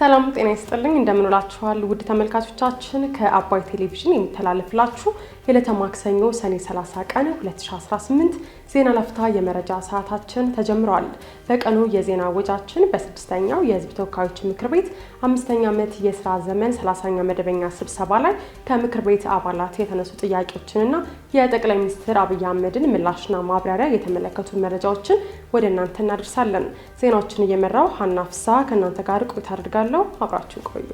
ሰላም ጤና ይስጥልኝ እንደምንላችኋል ውድ ተመልካቾቻችን ከአባይ ቴሌቪዥን የሚተላለፍላችሁ የዕለተ ማክሰኞ ሰኔ 30 ቀን 2018 ዜና ለፍታ የመረጃ ሰዓታችን ተጀምሯል። በቀኑ የዜና ወጃችን በስድስተኛው የህዝብ ተወካዮች ምክር ቤት 5ኛ ዓመት የሥራ ዘመን 30ኛ መደበኛ ስብሰባ ላይ ከምክር ቤት አባላት የተነሱ ጥያቄዎችንና የጠቅላይ ሚኒስትር አብይ አህመድን ምላሽና ማብራሪያ የተመለከቱ መረጃዎችን ወደ እናንተ እናደርሳለን። ዜናዎችን እየመራው ሀና ፍሳ ከእናንተ ጋር ቆይታ አድርጋለሁ። አብራችሁ ቆዩ።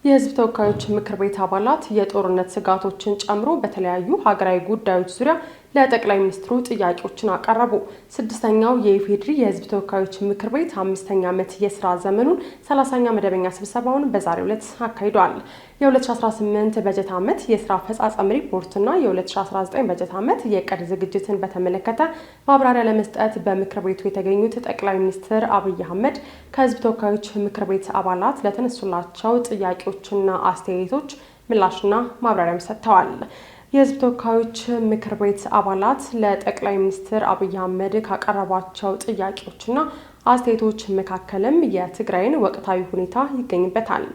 የህዝብ ተወካዮች ምክር ቤት አባላት የጦርነት ስጋቶችን ጨምሮ በተለያዩ ሀገራዊ ጉዳዮች ዙሪያ ለጠቅላይ ሚኒስትሩ ጥያቄዎችን አቀረቡ። ስድስተኛው የኢፌዴሪ የህዝብ ተወካዮች ምክር ቤት 5ኛ ዓመት የሥራ ዘመኑን 30ኛ መደበኛ ስብሰባውን በዛሬው ዕለት አካሂዷል። የ2018 በጀት ዓመት የሥራ አፈጻጸም ሪፖርትና የ2019 በጀት ዓመት የዕቅድ ዝግጅትን በተመለከተ ማብራሪያ ለመስጠት በምክር ቤቱ የተገኙት ጠቅላይ ሚኒስትር አብይ አህመድ ከህዝብ ተወካዮች ምክር ቤት አባላት ለተነሱላቸው ጥያቄዎችና አስተያየቶች ምላሽና ማብራሪያም ሰጥተዋል። የህዝብ ተወካዮች ምክር ቤት አባላት ለጠቅላይ ሚኒስትር አብይ አህመድ ካቀረቧቸው ጥያቄዎችና አስተያየቶች መካከልም የትግራይን ወቅታዊ ሁኔታ ይገኝበታል።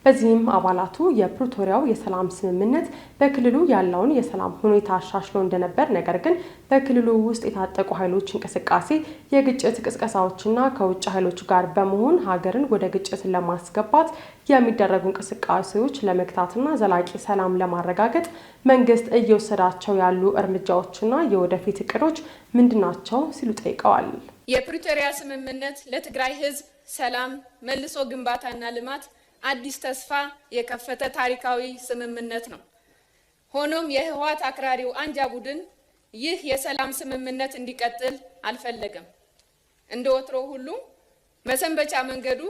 በዚህም አባላቱ የፕሪቶሪያው የሰላም ስምምነት በክልሉ ያለውን የሰላም ሁኔታ አሻሽሎ እንደነበር፣ ነገር ግን በክልሉ ውስጥ የታጠቁ ኃይሎች እንቅስቃሴ፣ የግጭት ቅስቀሳዎችና ከውጭ ኃይሎች ጋር በመሆን ሀገርን ወደ ግጭት ለማስገባት የሚደረጉ እንቅስቃሴዎች ለመግታትና ዘላቂ ሰላም ለማረጋገጥ መንግስት እየወሰዳቸው ያሉ እርምጃዎችና የወደፊት እቅዶች ምንድናቸው ሲሉ ጠይቀዋል። የፕሪቶሪያ ስምምነት ለትግራይ ህዝብ ሰላም፣ መልሶ ግንባታና ልማት አዲስ ተስፋ የከፈተ ታሪካዊ ስምምነት ነው። ሆኖም የህወሓት አክራሪው አንጃ ቡድን ይህ የሰላም ስምምነት እንዲቀጥል አልፈለገም። እንደ ወትሮ ሁሉ መሰንበቻ መንገዱ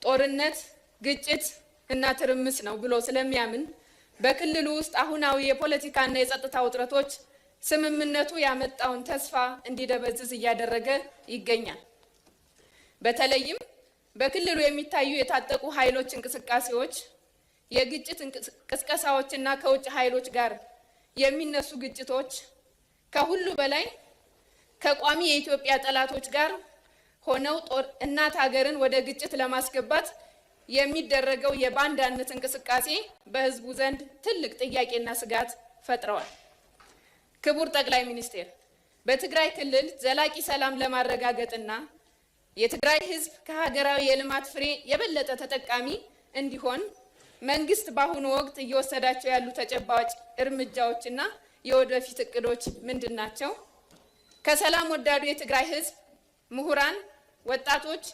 ጦርነት፣ ግጭት እና ትርምስ ነው ብሎ ስለሚያምን በክልሉ ውስጥ አሁናዊ የፖለቲካና የጸጥታ ውጥረቶች ስምምነቱ ያመጣውን ተስፋ እንዲደበዝዝ እያደረገ ይገኛል። በተለይም በክልሉ የሚታዩ የታጠቁ ኃይሎች እንቅስቃሴዎች፣ የግጭት ቅስቀሳዎችና ከውጭ ኃይሎች ጋር የሚነሱ ግጭቶች ከሁሉ በላይ ከቋሚ የኢትዮጵያ ጠላቶች ጋር ሆነው እናት ሀገርን ወደ ግጭት ለማስገባት የሚደረገው የባንዳነት እንቅስቃሴ በህዝቡ ዘንድ ትልቅ ጥያቄና ስጋት ፈጥረዋል። ክቡር ጠቅላይ ሚኒስትር፣ በትግራይ ክልል ዘላቂ ሰላም ለማረጋገጥና የትግራይ ህዝብ ከሀገራዊ የልማት ፍሬ የበለጠ ተጠቃሚ እንዲሆን መንግስት በአሁኑ ወቅት እየወሰዳቸው ያሉ ተጨባጭ እርምጃዎችና የወደፊት እቅዶች ምንድን ናቸው? ከሰላም ወዳዱ የትግራይ ህዝብ፣ ምሁራን፣ ወጣቶች፣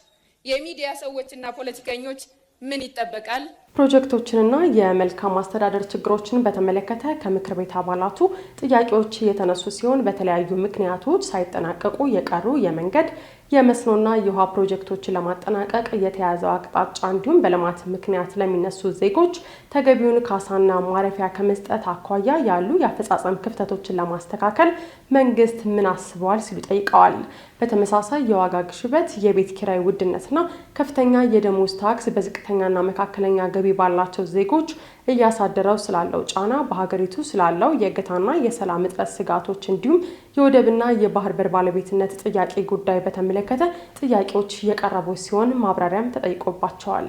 የሚዲያ ሰዎችና ፖለቲከኞች ምን ይጠበቃል? ፕሮጀክቶችንና የመልካም አስተዳደር ችግሮችን በተመለከተ ከምክር ቤት አባላቱ ጥያቄዎች የተነሱ ሲሆን በተለያዩ ምክንያቶች ሳይጠናቀቁ የቀሩ የመንገድ፣ የመስኖና የውሃ ፕሮጀክቶችን ለማጠናቀቅ የተያዘው አቅጣጫ እንዲሁም በልማት ምክንያት ለሚነሱ ዜጎች ተገቢውን ካሳና ማረፊያ ከመስጠት አኳያ ያሉ የአፈጻጸም ክፍተቶችን ለማስተካከል መንግስት ምን አስበዋል ሲሉ ጠይቀዋል። በተመሳሳይ የዋጋ ግሽበት፣ የቤት ኪራይ ውድነትና ከፍተኛ የደሞዝ ታክስ በዝቅተኛና መካከለኛ ገቢ ባላቸው ዜጎች እያሳደረው ስላለው ጫና፣ በሀገሪቱ ስላለው የእገታና የሰላም እጥረት ስጋቶች እንዲሁም የወደብና የባህር በር ባለቤትነት ጥያቄ ጉዳይ በተመለከተ ጥያቄዎች የቀረቡ ሲሆን ማብራሪያም ተጠይቆባቸዋል።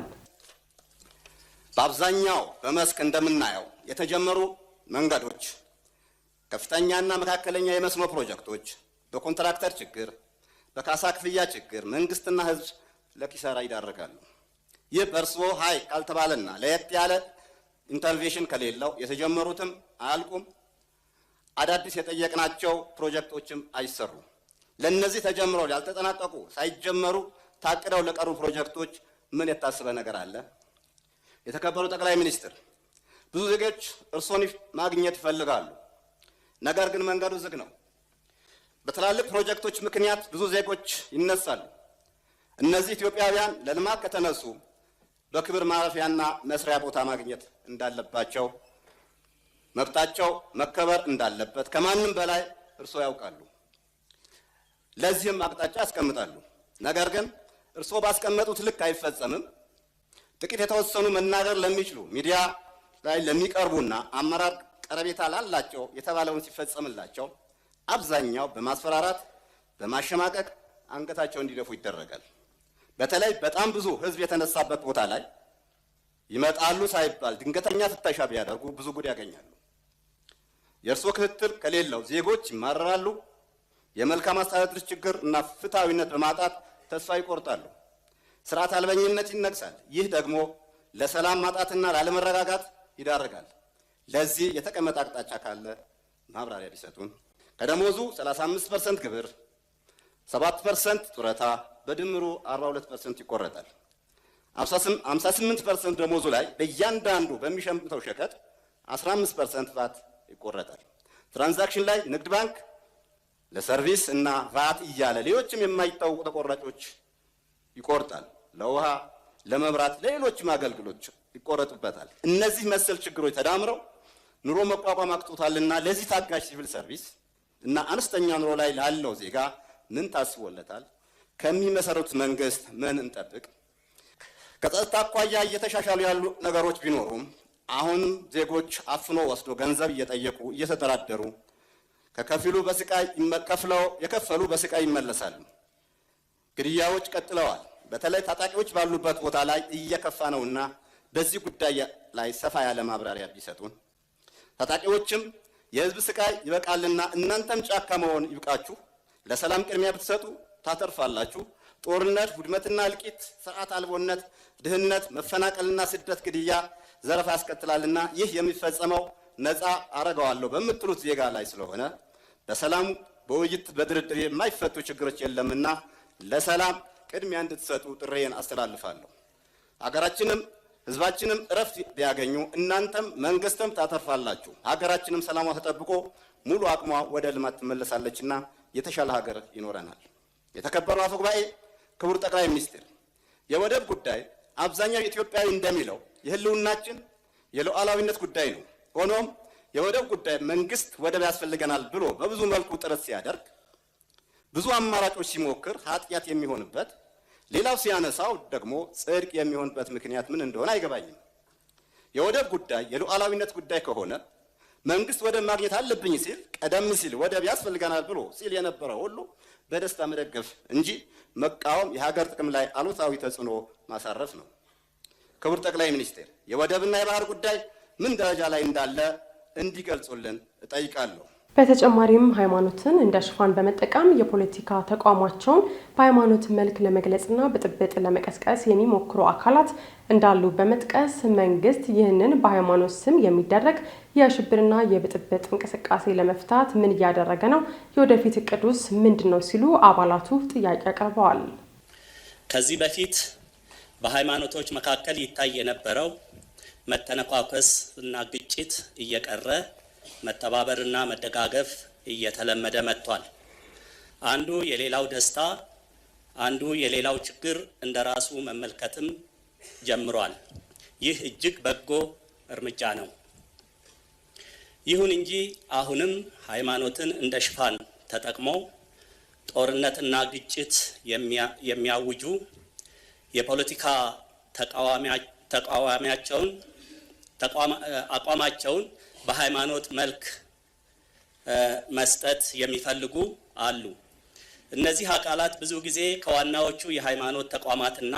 በአብዛኛው በመስክ እንደምናየው የተጀመሩ መንገዶች፣ ከፍተኛና መካከለኛ የመስኖ ፕሮጀክቶች በኮንትራክተር ችግር፣ በካሳ ክፍያ ችግር መንግስትና ህዝብ ለኪሳራ ይዳረጋሉ። ይህ በእርስዎ ኃይል ካልተባለና ለየት ያለ ኢንተርቬንሽን ከሌለው የተጀመሩትም አያልቁም፣ አዳዲስ የጠየቅናቸው ፕሮጀክቶችም አይሰሩም። ለነዚህ ተጀምረው ያልተጠናቀቁ ሳይጀመሩ ታቅደው ለቀሩ ፕሮጀክቶች ምን የታሰበ ነገር አለ? የተከበሩ ጠቅላይ ሚኒስትር፣ ብዙ ዜጎች እርስዎን ማግኘት ይፈልጋሉ። ነገር ግን መንገዱ ዝግ ነው። በትላልቅ ፕሮጀክቶች ምክንያት ብዙ ዜጎች ይነሳሉ። እነዚህ ኢትዮጵያውያን ለልማት ከተነሱ በክብር ማረፊያና መስሪያ ቦታ ማግኘት እንዳለባቸው፣ መብታቸው መከበር እንዳለበት ከማንም በላይ እርስዎ ያውቃሉ። ለዚህም አቅጣጫ ያስቀምጣሉ። ነገር ግን እርስዎ ባስቀመጡት ልክ አይፈጸምም። ጥቂት የተወሰኑ መናገር ለሚችሉ ሚዲያ ላይ ለሚቀርቡና አመራር ቀረቤታ ላላቸው የተባለውን ሲፈጸምላቸው አብዛኛው በማስፈራራት በማሸማቀቅ አንገታቸው እንዲደፉ ይደረጋል። በተለይ በጣም ብዙ ህዝብ የተነሳበት ቦታ ላይ ይመጣሉ ሳይባል ድንገተኛ ፍተሻ ቢያደርጉ ብዙ ጉድ ያገኛሉ። የእርስዎ ክትትል ከሌለው ዜጎች ይማረራሉ። የመልካም አስተዳደር ችግር እና ፍትሐዊነት በማጣት ተስፋ ይቆርጣሉ። ስርዓት አልበኝነት ይነግሳል። ይህ ደግሞ ለሰላም ማጣትና ላለመረጋጋት ይዳርጋል። ለዚህ የተቀመጠ አቅጣጫ ካለ ማብራሪያ ቢሰጡን። ከደሞዙ 35% ግብር፣ 7% ጡረታ፣ በድምሩ 42% ይቆረጣል። 58% ደሞዙ ላይ በእያንዳንዱ በሚሸምተው ሸቀጥ 15% ቫት ይቆረጣል። ትራንዛክሽን ላይ ንግድ ባንክ ለሰርቪስ እና ቫት እያለ ሌሎችም የማይታወቁ ተቆራጮች ይቆርጣል። ለውሃ፣ ለመብራት፣ ለሌሎችም አገልግሎት ይቆረጥበታል። እነዚህ መሰል ችግሮች ተዳምረው ኑሮ መቋቋም አቅቶታልና ለዚህ ታጋሽ ሲቪል ሰርቪስ እና አነስተኛ ኑሮ ላይ ላለው ዜጋ ምን ታስቦለታል? ከሚመሰረቱት መንግስት ምን እንጠብቅ? ከጸጥታ አኳያ እየተሻሻሉ ያሉ ነገሮች ቢኖሩም አሁን ዜጎች አፍኖ ወስዶ ገንዘብ እየጠየቁ እየተደራደሩ የከፈሉ በስቃይ ይመለሳሉ። ግድያዎች ቀጥለዋል። በተለይ ታጣቂዎች ባሉበት ቦታ ላይ እየከፋ ነውና በዚህ ጉዳይ ላይ ሰፋ ያለ ማብራሪያ ቢሰጡን። ታጣቂዎችም የህዝብ ስቃይ ይበቃልና እናንተም ጫካ መሆን ይብቃችሁ፣ ለሰላም ቅድሚያ ብትሰጡ ታተርፋላችሁ። ጦርነት፣ ውድመትና እልቂት፣ ስርዓት አልቦነት፣ ድህነት፣ መፈናቀልና ስደት፣ ግድያ፣ ዘረፋ ያስከትላልና ይህ የሚፈጸመው ነፃ አረጋዋለሁ በምትሉት ዜጋ ላይ ስለሆነ በሰላም በውይይት በድርድር የማይፈቱ ችግሮች የለምና ለሰላም ቅድሚያ እንድትሰጡ ጥሬን አስተላልፋለሁ። ሀገራችንም ህዝባችንም እረፍት ቢያገኙ እናንተም መንግስትም ታተርፋላችሁ። ሀገራችንም ሰላሟ ተጠብቆ ሙሉ አቅሟ ወደ ልማት ትመለሳለችና የተሻለ ሀገር ይኖረናል። የተከበሩ አፈ ጉባኤ፣ ክቡር ጠቅላይ ሚኒስትር፣ የወደብ ጉዳይ አብዛኛው ኢትዮጵያዊ እንደሚለው የህልውናችን የሉዓላዊነት ጉዳይ ነው። ሆኖም የወደብ ጉዳይ መንግስት ወደብ ያስፈልገናል ብሎ በብዙ መልኩ ጥረት ሲያደርግ ብዙ አማራጮች ሲሞክር ኃጢአት የሚሆንበት ሌላው ሲያነሳው ደግሞ ጽድቅ የሚሆንበት ምክንያት ምን እንደሆነ አይገባኝም። የወደብ ጉዳይ የሉዓላዊነት ጉዳይ ከሆነ መንግስት ወደብ ማግኘት አለብኝ ሲል ቀደም ሲል ወደብ ያስፈልገናል ብሎ ሲል የነበረው ሁሉ በደስታ መደገፍ እንጂ መቃወም የሀገር ጥቅም ላይ አሉታዊ ተጽዕኖ ማሳረፍ ነው። ክቡር ጠቅላይ ሚኒስትር፣ የወደብና የባህር ጉዳይ ምን ደረጃ ላይ እንዳለ እንዲገልጹልን እጠይቃለሁ። በተጨማሪም ሃይማኖትን እንደ ሽፋን በመጠቀም የፖለቲካ ተቋማቸውን በሃይማኖት መልክ ለመግለጽና ብጥብጥ ለመቀስቀስ የሚሞክሩ አካላት እንዳሉ በመጥቀስ መንግስት ይህንን በሃይማኖት ስም የሚደረግ የሽብርና የብጥብጥ እንቅስቃሴ ለመፍታት ምን እያደረገ ነው? የወደፊት እቅዱስ ምንድን ነው? ሲሉ አባላቱ ጥያቄ አቅርበዋል። ከዚህ በፊት በሃይማኖቶች መካከል ይታይ የነበረው መተነኳኮስ እና ግጭት እየቀረ መተባበርና መደጋገፍ እየተለመደ መጥቷል። አንዱ የሌላው ደስታ፣ አንዱ የሌላው ችግር እንደራሱ መመልከትም ጀምሯል። ይህ እጅግ በጎ እርምጃ ነው። ይሁን እንጂ አሁንም ሃይማኖትን እንደ ሽፋን ተጠቅሞ ጦርነትና ግጭት የሚያውጁ የፖለቲካ አቋማቸውን በሃይማኖት መልክ መስጠት የሚፈልጉ አሉ። እነዚህ አካላት ብዙ ጊዜ ከዋናዎቹ የሃይማኖት ተቋማትና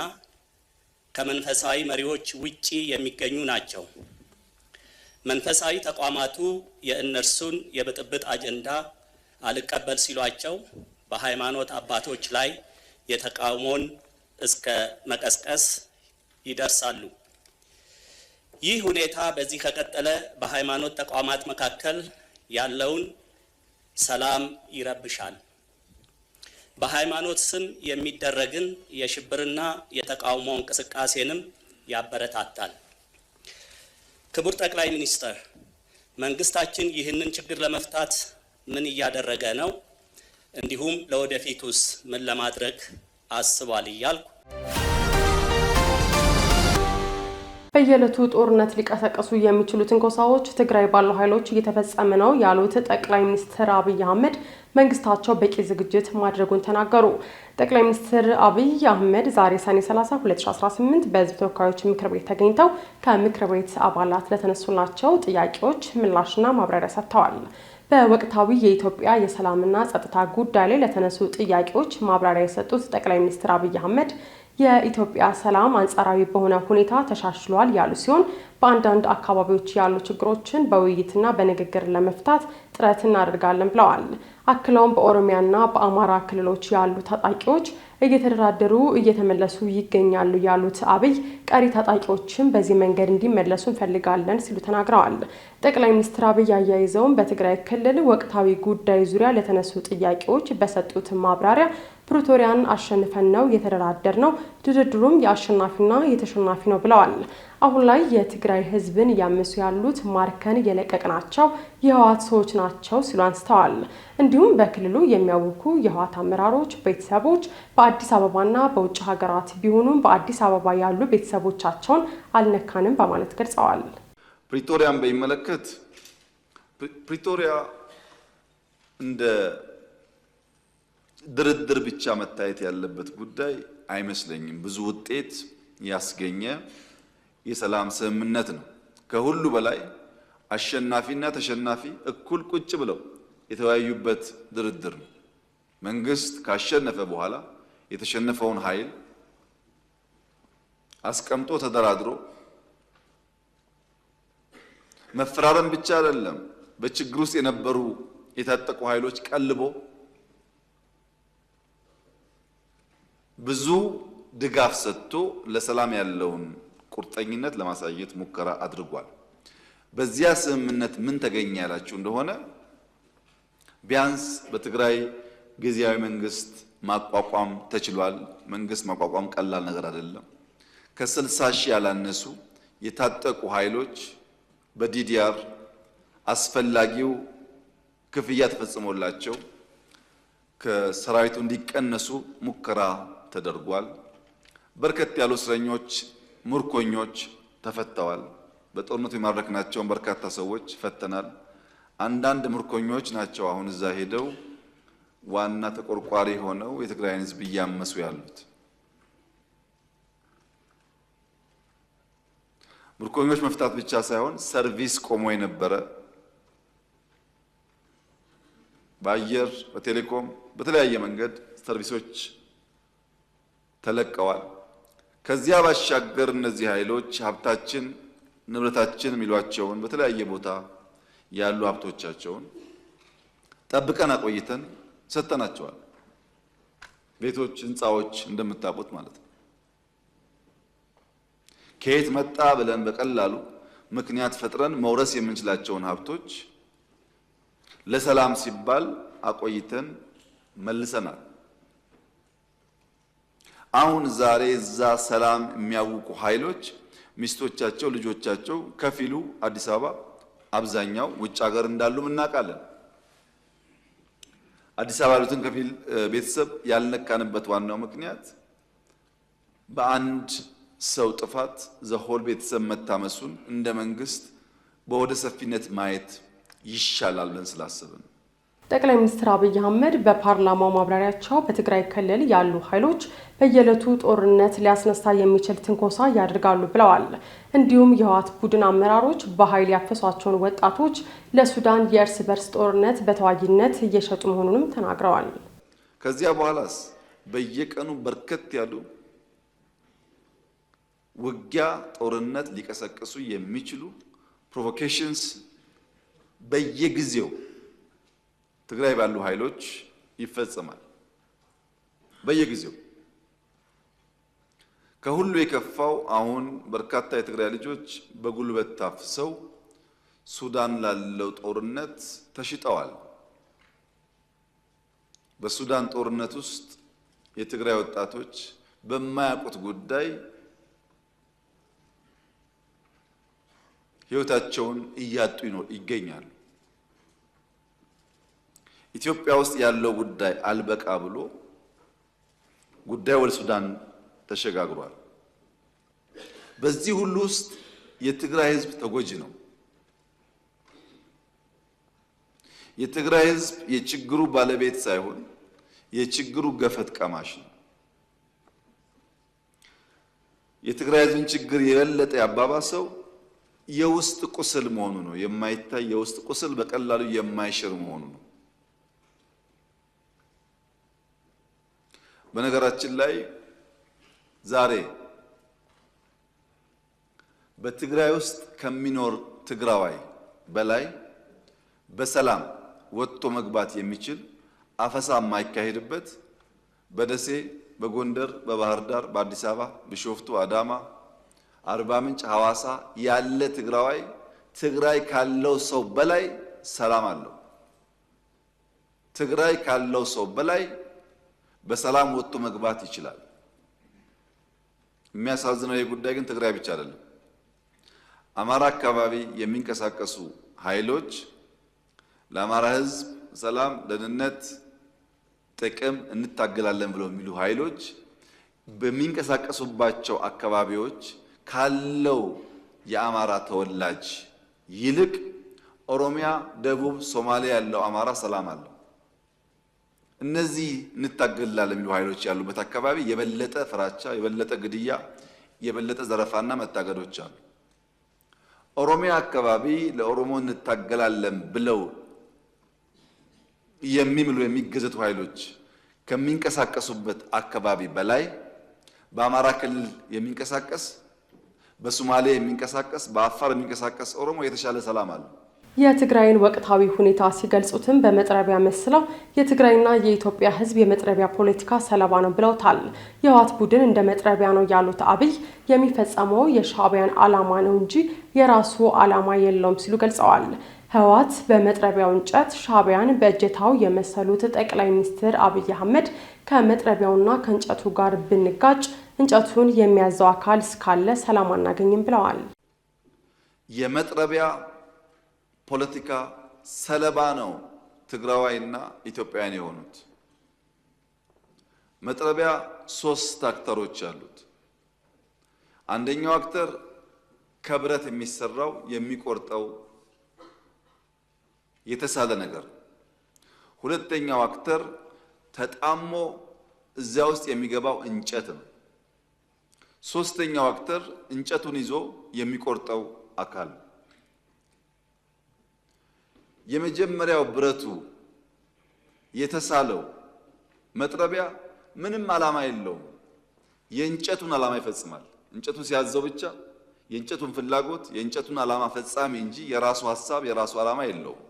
ከመንፈሳዊ መሪዎች ውጪ የሚገኙ ናቸው። መንፈሳዊ ተቋማቱ የእነርሱን የብጥብጥ አጀንዳ አልቀበል ሲሏቸው በሃይማኖት አባቶች ላይ የተቃውሞን እስከ መቀስቀስ ይደርሳሉ። ይህ ሁኔታ በዚህ ከቀጠለ በሃይማኖት ተቋማት መካከል ያለውን ሰላም ይረብሻል። በሃይማኖት ስም የሚደረግን የሽብርና የተቃውሞ እንቅስቃሴንም ያበረታታል። ክቡር ጠቅላይ ሚኒስትር፣ መንግስታችን ይህንን ችግር ለመፍታት ምን እያደረገ ነው? እንዲሁም ለወደፊቱስ ምን ለማድረግ አስቧል? እያልኩ በየዕለቱ ጦርነት ሊቀሰቀሱ የሚችሉ ትንኮሳዎች ትግራይ ባሉ ኃይሎች እየተፈጸመ ነው ያሉት ጠቅላይ ሚኒስትር አብይ አህመድ መንግስታቸው በቂ ዝግጅት ማድረጉን ተናገሩ። ጠቅላይ ሚኒስትር አብይ አህመድ ዛሬ ሰኔ 30 2018 በሕዝብ ተወካዮች ምክር ቤት ተገኝተው ከምክር ቤት አባላት ለተነሱላቸው ጥያቄዎች ምላሽና ማብራሪያ ሰጥተዋል። በወቅታዊ የኢትዮጵያ የሰላምና ጸጥታ ጉዳይ ላይ ለተነሱ ጥያቄዎች ማብራሪያ የሰጡት ጠቅላይ ሚኒስትር አብይ አህመድ የኢትዮጵያ ሰላም አንጻራዊ በሆነ ሁኔታ ተሻሽሏል ያሉ ሲሆን በአንዳንድ አካባቢዎች ያሉ ችግሮችን በውይይትና በንግግር ለመፍታት ጥረት እናደርጋለን ብለዋል። አክለውም በኦሮሚያና በአማራ ክልሎች ያሉ ታጣቂዎች እየተደራደሩ እየተመለሱ ይገኛሉ ያሉት አብይ ቀሪ ታጣቂዎችን በዚህ መንገድ እንዲመለሱ እንፈልጋለን ሲሉ ተናግረዋል። ጠቅላይ ሚኒስትር አብይ አያይዘውም በትግራይ ክልል ወቅታዊ ጉዳይ ዙሪያ ለተነሱ ጥያቄዎች በሰጡት ማብራሪያ ፕሪቶሪያን አሸንፈን ነው የተደራደር ነው፣ ድርድሩም የአሸናፊና የተሸናፊ ነው ብለዋል። አሁን ላይ የትግራይ ሕዝብን እያመሱ ያሉት ማርከን የለቀቅናቸው የህወሓት ሰዎች ናቸው ሲሉ አንስተዋል። እንዲሁም በክልሉ የሚያውኩ የህወሓት አመራሮች ቤተሰቦች በአዲስ አበባና በውጭ ሀገራት ቢሆኑም በአዲስ አበባ ያሉ ቤተሰቦቻቸውን አልነካንም በማለት ገልጸዋል። ፕሪቶሪያን በሚመለከት ፕሪቶሪያ እንደ ድርድር ብቻ መታየት ያለበት ጉዳይ አይመስለኝም። ብዙ ውጤት ያስገኘ የሰላም ስምምነት ነው። ከሁሉ በላይ አሸናፊና ተሸናፊ እኩል ቁጭ ብለው የተወያዩበት ድርድር ነው። መንግስት ካሸነፈ በኋላ የተሸነፈውን ኃይል አስቀምጦ ተደራድሮ መፈራረም ብቻ አይደለም፣ በችግር ውስጥ የነበሩ የታጠቁ ኃይሎች ቀልቦ ብዙ ድጋፍ ሰጥቶ ለሰላም ያለውን ቁርጠኝነት ለማሳየት ሙከራ አድርጓል። በዚያ ስምምነት ምን ተገኘ ያላችሁ እንደሆነ ቢያንስ በትግራይ ጊዜያዊ መንግስት ማቋቋም ተችሏል። መንግስት ማቋቋም ቀላል ነገር አይደለም። ከ60 ሺህ ያላነሱ የታጠቁ ኃይሎች በዲዲአር አስፈላጊው ክፍያ ተፈጽሞላቸው ከሰራዊቱ እንዲቀነሱ ሙከራ ተደርጓል። በርከት ያሉ እስረኞች፣ ምርኮኞች ተፈተዋል። በጦርነቱ የማረክናቸውን በርካታ ሰዎች ፈተናል። አንዳንድ ምርኮኞች ናቸው አሁን እዛ ሄደው ዋና ተቆርቋሪ ሆነው የትግራይን ሕዝብ እያመሱ ያሉት። ምርኮኞች መፍታት ብቻ ሳይሆን ሰርቪስ ቆሞ የነበረ በአየር፣ በቴሌኮም፣ በተለያየ መንገድ ሰርቪሶች ተለቀዋል። ከዚያ ባሻገር እነዚህ ኃይሎች ሀብታችን፣ ንብረታችን የሚሏቸውን በተለያየ ቦታ ያሉ ሀብቶቻቸውን ጠብቀን አቆይተን ሰጥተናቸዋል። ቤቶች፣ ህንፃዎች እንደምታውቁት ማለት ነው። ከየት መጣ ብለን በቀላሉ ምክንያት ፈጥረን መውረስ የምንችላቸውን ሀብቶች ለሰላም ሲባል አቆይተን መልሰናል። አሁን ዛሬ እዛ ሰላም የሚያውቁ ኃይሎች ሚስቶቻቸው፣ ልጆቻቸው ከፊሉ አዲስ አበባ፣ አብዛኛው ውጭ ሀገር እንዳሉም እናውቃለን። አዲስ አበባ ያሉትን ከፊል ቤተሰብ ያልነካንበት ዋናው ምክንያት በአንድ ሰው ጥፋት ዘሆል ቤተሰብ መታመሱን እንደ መንግስት በወደ ሰፊነት ማየት ይሻላል ብለን ስላሰብን። ጠቅላይ ሚኒስትር አብይ አህመድ በፓርላማው ማብራሪያቸው በትግራይ ክልል ያሉ ኃይሎች በየዕለቱ ጦርነት ሊያስነሳ የሚችል ትንኮሳ ያደርጋሉ ብለዋል። እንዲሁም የህወሓት ቡድን አመራሮች በኃይል ያፈሷቸውን ወጣቶች ለሱዳን የእርስ በርስ ጦርነት በተዋጊነት እየሸጡ መሆኑንም ተናግረዋል። ከዚያ በኋላስ በየቀኑ በርከት ያሉ ውጊያ፣ ጦርነት ሊቀሰቅሱ የሚችሉ ፕሮቮኬሽንስ በየጊዜው ትግራይ ባሉ ኃይሎች ይፈጸማል። በየጊዜው ከሁሉ የከፋው አሁን በርካታ የትግራይ ልጆች በጉልበት ታፍሰው ሱዳን ላለው ጦርነት ተሽጠዋል። በሱዳን ጦርነት ውስጥ የትግራይ ወጣቶች በማያውቁት ጉዳይ ህይወታቸውን እያጡ ይገኛሉ። ኢትዮጵያ ውስጥ ያለው ጉዳይ አልበቃ ብሎ ጉዳይ ወደ ሱዳን ተሸጋግሯል። በዚህ ሁሉ ውስጥ የትግራይ ህዝብ ተጎጂ ነው። የትግራይ ህዝብ የችግሩ ባለቤት ሳይሆን የችግሩ ገፈት ቀማሽ ነው። የትግራይ ህዝብን ችግር የበለጠ ያባባሰው የውስጥ ቁስል መሆኑ ነው። የማይታይ የውስጥ ቁስል በቀላሉ የማይሽር መሆኑ ነው። በነገራችን ላይ ዛሬ በትግራይ ውስጥ ከሚኖር ትግራዋይ በላይ በሰላም ወጥቶ መግባት የሚችል አፈሳ የማይካሄድበት በደሴ፣ በጎንደር፣ በባህር ዳር፣ በአዲስ አበባ፣ ቢሾፍቱ፣ አዳማ፣ አርባ ምንጭ፣ ሐዋሳ ያለ ትግራዋይ ትግራይ ካለው ሰው በላይ ሰላም አለው። ትግራይ ካለው ሰው በላይ በሰላም ወጥቶ መግባት ይችላል። የሚያሳዝነው የጉዳይ ግን ትግራይ ብቻ አይደለም። አማራ አካባቢ የሚንቀሳቀሱ ኃይሎች ለአማራ ሕዝብ ሰላም፣ ደህንነት፣ ጥቅም እንታገላለን ብለው የሚሉ ኃይሎች በሚንቀሳቀሱባቸው አካባቢዎች ካለው የአማራ ተወላጅ ይልቅ ኦሮሚያ፣ ደቡብ፣ ሶማሊያ ያለው አማራ ሰላም አለው። እነዚህ እንታገላለን የሚሉ ኃይሎች ያሉበት አካባቢ የበለጠ ፍራቻ፣ የበለጠ ግድያ፣ የበለጠ ዘረፋና መታገዶች አሉ። ኦሮሚያ አካባቢ ለኦሮሞ እንታገላለን ብለው የሚምሉ የሚገዘቱ ኃይሎች ከሚንቀሳቀሱበት አካባቢ በላይ በአማራ ክልል የሚንቀሳቀስ፣ በሶማሌ የሚንቀሳቀስ፣ በአፋር የሚንቀሳቀስ ኦሮሞ የተሻለ ሰላም አለ። የትግራይን ወቅታዊ ሁኔታ ሲገልጹትም በመጥረቢያ መስለው የትግራይና የኢትዮጵያ ሕዝብ የመጥረቢያ ፖለቲካ ሰለባ ነው ብለውታል። የህወሓት ቡድን እንደ መጥረቢያ ነው ያሉት አብይ የሚፈጸመው የሻዕቢያን ዓላማ ነው እንጂ የራሱ ዓላማ የለውም ሲሉ ገልጸዋል። ህወሓት በመጥረቢያው እንጨት ሻዕቢያን በእጀታው የመሰሉት ጠቅላይ ሚኒስትር አብይ አህመድ ከመጥረቢያውና ከእንጨቱ ጋር ብንጋጭ እንጨቱን የሚያዘው አካል እስካለ ሰላም አናገኝም ብለዋል። የመጥረቢያ ፖለቲካ ሰለባ ነው ትግራዋይና ኢትዮጵያውያን የሆኑት። መጥረቢያ 3 አክተሮች አሉት። አንደኛው አክተር ከብረት የሚሰራው የሚቆርጠው የተሳለ ነገር። ሁለተኛው አክተር ተጣሞ እዚያ ውስጥ የሚገባው እንጨት ነው። ሶስተኛው አክተር እንጨቱን ይዞ የሚቆርጠው አካል። የመጀመሪያው ብረቱ የተሳለው መጥረቢያ ምንም ዓላማ የለውም። የእንጨቱን ዓላማ ይፈጽማል። እንጨቱን ሲያዘው ብቻ የእንጨቱን ፍላጎት የእንጨቱን ዓላማ ፈጻሚ እንጂ የራሱ ሐሳብ የራሱ ዓላማ የለውም።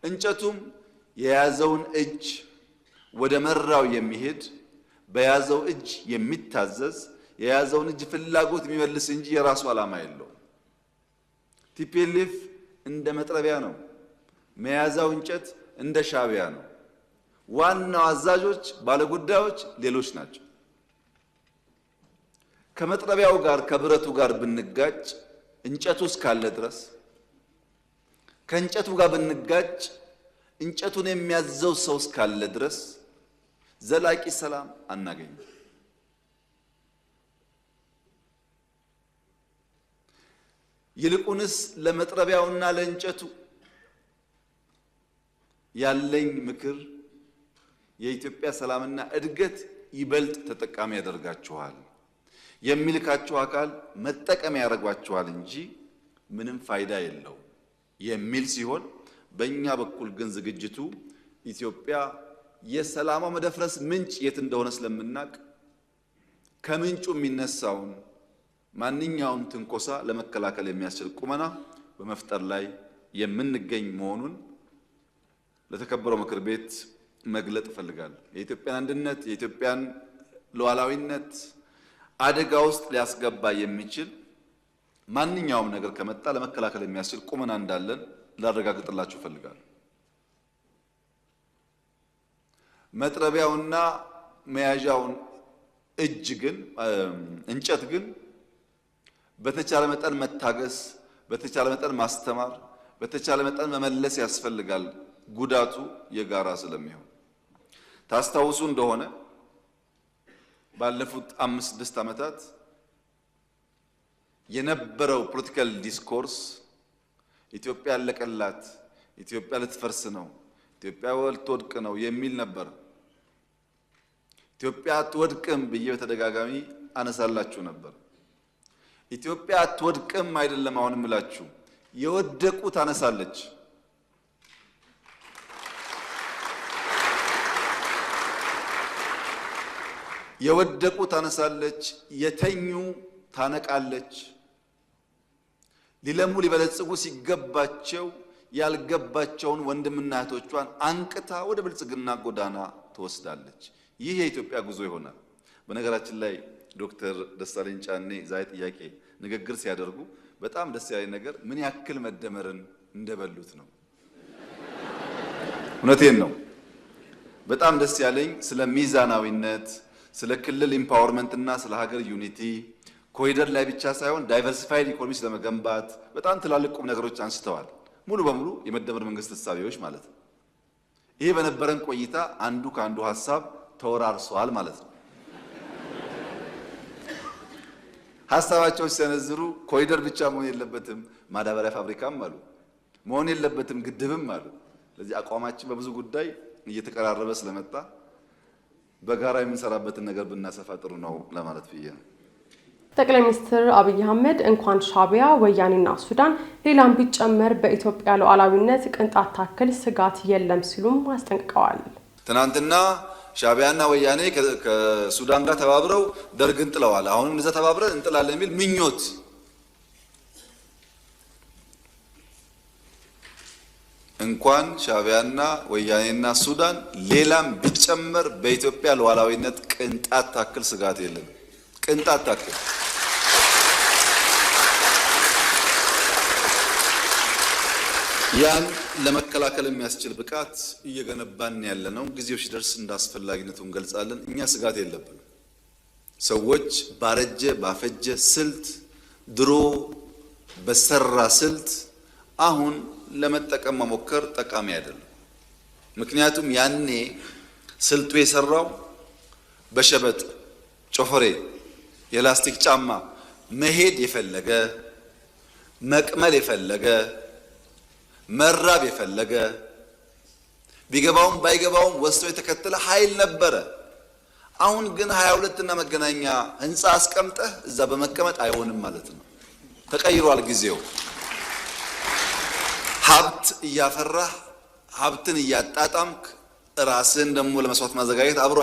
እንጨቱም የያዘውን እጅ ወደ መራው የሚሄድ በያዘው እጅ የሚታዘዝ የያዘውን እጅ ፍላጎት የሚመልስ እንጂ የራሱ ዓላማ የለውም። ቲፒኤልኤፍ እንደ መጥረቢያ ነው። መያዛው እንጨት እንደ ሻዕቢያ ነው። ዋናው አዛዦች ባለጉዳዮች ሌሎች ናቸው። ከመጥረቢያው ጋር ከብረቱ ጋር ብንጋጭ እንጨቱ እስካለ ድረስ ከእንጨቱ ጋር ብንጋጭ እንጨቱን የሚያዘው ሰው እስካለ ድረስ ዘላቂ ሰላም አናገኝም። ይልቁንስ ለመጥረቢያውና ለእንጨቱ ያለኝ ምክር የኢትዮጵያ ሰላምና እድገት ይበልጥ ተጠቃሚ ያደርጋችኋል፣ የሚልካችሁ አካል መጠቀም ያደርጓችኋል እንጂ ምንም ፋይዳ የለው የሚል ሲሆን በእኛ በኩል ግን ዝግጅቱ ኢትዮጵያ የሰላሟ መደፍረስ ምንጭ የት እንደሆነ ስለምናቅ ከምንጩ የሚነሳውን ማንኛውም ትንኮሳ ለመከላከል የሚያስችል ቁመና በመፍጠር ላይ የምንገኝ መሆኑን ለተከበረው ምክር ቤት መግለጥ እፈልጋለሁ። የኢትዮጵያን አንድነት የኢትዮጵያን ሉዓላዊነት አደጋ ውስጥ ሊያስገባ የሚችል ማንኛውም ነገር ከመጣ ለመከላከል የሚያስችል ቁመና እንዳለን ላረጋግጥላችሁ እፈልጋለሁ። መጥረቢያውና መያዣውን እጅ ግን እንጨት ግን በተቻለ መጠን መታገስ፣ በተቻለ መጠን ማስተማር፣ በተቻለ መጠን መመለስ ያስፈልጋል። ጉዳቱ የጋራ ስለሚሆን ታስታውሱ እንደሆነ ባለፉት 5-6 ዓመታት የነበረው ፖለቲካል ዲስኮርስ ኢትዮጵያ ያለቀላት፣ ኢትዮጵያ ልትፈርስ ነው፣ ኢትዮጵያ ልትወድቅ ነው የሚል ነበር። ኢትዮጵያ አትወድቅም ብዬ በተደጋጋሚ አነሳላችሁ ነበር። ኢትዮጵያ አትወድቅም አይደለም አሁን እምላችሁ፣ የወደቁ ታነሳለች። የወደቁ ታነሳለች፣ የተኙ ታነቃለች። ሊለሙ ሊበለጽጉ ሲገባቸው ያልገባቸውን ወንድምና እህቶቿን አንቅታ ወደ ብልጽግና ጎዳና ትወስዳለች። ይህ የኢትዮጵያ ጉዞ ይሆናል። በነገራችን ላይ ዶክተር ደሳለኝ ጫኔ ዛሬ ጥያቄ ንግግር ሲያደርጉ በጣም ደስ ያለኝ ነገር ምን ያክል መደመርን እንደበሉት ነው። እውነቴን ነው። በጣም ደስ ያለኝ ስለ ሚዛናዊነት፣ ስለ ክልል ኢምፓወርመንት እና ስለ ሀገር ዩኒቲ ኮሪደር ላይ ብቻ ሳይሆን ዳይቨርሲፋይድ ኢኮኖሚ ስለመገንባት በጣም ትላልቅ ቁም ነገሮች አንስተዋል። ሙሉ በሙሉ የመደመር መንግስት ተሳቢዎች ማለት ነው። ይሄ በነበረን ቆይታ አንዱ ከአንዱ ሐሳብ ተወራርሷል ማለት ነው። ሐሳባቸው ሲሰነዝሩ ኮሪደር ብቻ መሆን የለበትም ማዳበሪያ ፋብሪካም አሉ፣ መሆን የለበትም ግድብም አሉ። ስለዚህ አቋማችን በብዙ ጉዳይ እየተቀራረበ ስለመጣ በጋራ የምንሰራበትን ነገር ብናሰፋ ጥሩ ነው ለማለት ብዬ ነው። ጠቅላይ ሚኒስትር አብይ አህመድ እንኳን ሻዕቢያ ወያኔና ሱዳን ሌላም ቢጨመር በኢትዮጵያ ሉዓላዊነት ቅንጣት ታክል ስጋት የለም ሲሉም አስጠንቅቀዋል። ትናንትና ሻዕቢያና ወያኔ ከሱዳን ጋር ተባብረው ደርግን ጥለዋል። አሁንም እንደዛ ተባብረን እንጥላለን የሚል ምኞት እንኳን ሻዕቢያና ወያኔና ሱዳን ሌላም ቢጨመር በኢትዮጵያ ሉዓላዊነት ቅንጣት ታክል ስጋት የለም። ቅንጣት ታክል ያን ለመከላከል የሚያስችል ብቃት እየገነባን ያለነው። ጊዜው ሲደርስ እንዳስፈላጊነቱ እንገልጻለን። እኛ ስጋት የለብንም። ሰዎች ባረጀ ባፈጀ ስልት ድሮ በሰራ ስልት አሁን ለመጠቀም መሞከር ጠቃሚ አይደለም። ምክንያቱም ያኔ ስልቱ የሰራው በሸበጥ ጮፈሬ የላስቲክ ጫማ መሄድ የፈለገ መቅመል የፈለገ መራብ የፈለገ ቢገባውም ባይገባውም ወስቶ የተከተለ ኃይል ነበረ። አሁን ግን 22 እና መገናኛ ህንፃ አስቀምጠህ እዛ በመቀመጥ አይሆንም ማለት ነው። ተቀይሯል ጊዜው። ሀብት እያፈራህ ሀብትን እያጣጣምክ ራስን ደግሞ ለመስዋዕት ማዘጋጀት አብሮ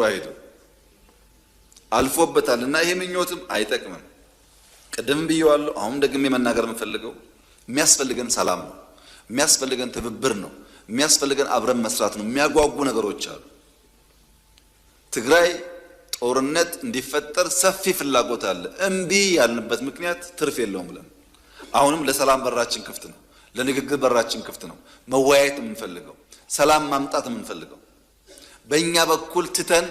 አይሄድም። አልፎበታልና ይሄ ምኞትም አይጠቅምም። ቀደም ብየዋለሁ፣ አሁን ደግሜ መናገር የምፈልገው የሚያስፈልገን ሰላም ነው፣ የሚያስፈልገን ትብብር ነው፣ የሚያስፈልገን አብረን መስራት ነው። የሚያጓጉ ነገሮች አሉ። ትግራይ ጦርነት እንዲፈጠር ሰፊ ፍላጎት አለ። እምቢ ያልንበት ምክንያት ትርፍ የለውም ብለን አሁንም ለሰላም በራችን ክፍት ነው፣ ለንግግር በራችን ክፍት ነው። መወያየት የምንፈልገው ሰላም ማምጣት የምንፈልገው በእኛ በኩል ትተን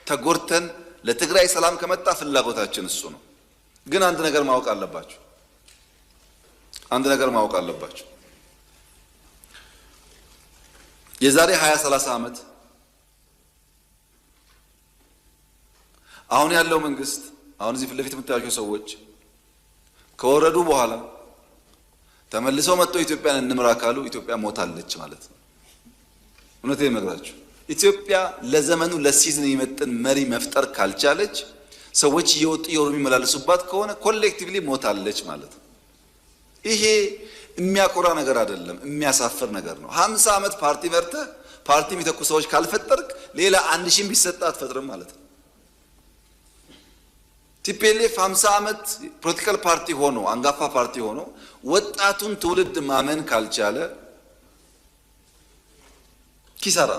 ተጎርተን ለትግራይ ሰላም ከመጣ ፍላጎታችን እሱ ነው። ግን አንድ ነገር ማወቅ አለባችሁ። የዛሬ 20-30 ዓመት አሁን ያለው መንግስት አሁን እዚህ ፊት ለፊት የምታዩቸው ሰዎች ከወረዱ በኋላ ተመልሰው መጥተው ኢትዮጵያን እንምራ ካሉ ኢትዮጵያ ሞታለች ማለት ነው። እውነቴን እነግራችሁ፣ ኢትዮጵያ ለዘመኑ ለሲዝን የሚመጥን መሪ መፍጠር ካልቻለች ሰዎች እየወጡ የሚመላለሱባት ከሆነ ኮሌክቲቭሊ ሞታለች ማለት ነው። ይሄ የሚያኮራ ነገር አይደለም፣ የሚያሳፍር ነገር ነው። 50 ዓመት ፓርቲ መርተህ ፓርቲ የሚተኩ ሰዎች ካልፈጠርክ ሌላ 1000 ቢሰጣ አትፈጥርም ማለት ነው። ቲፒኤልኤፍ 50 ዓመት ፖለቲካል ፓርቲ ሆኖ አንጋፋ ፓርቲ ሆኖ ወጣቱን ትውልድ ማመን ካልቻለ ኪሳራ።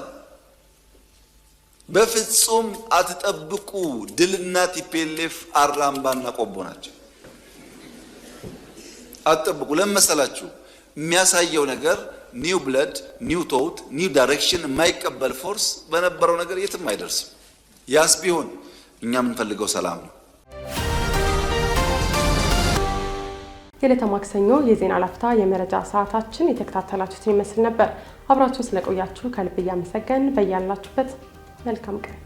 በፍጹም አትጠብቁ። ድልና ቲፒኤልኤፍ አራምባና ቆቦ ናቸው። አትጠብቁ። ለመሰላችሁ የሚያሳየው ነገር ኒው ብለድ፣ ኒው ቶት፣ ኒው ዳይሬክሽን የማይቀበል ፎርስ በነበረው ነገር የትም አይደርስም። ያስ ቢሆን እኛ የምንፈልገው ሰላም ነው። የዕለተ ማክሰኞ የዜና ላፍታ የመረጃ ሰዓታችን የተከታተላችሁትን ይመስል ነበር። አብራችሁን ስለቆያችሁ ከልብ እያመሰገን በያላችሁበት መልካም ቀን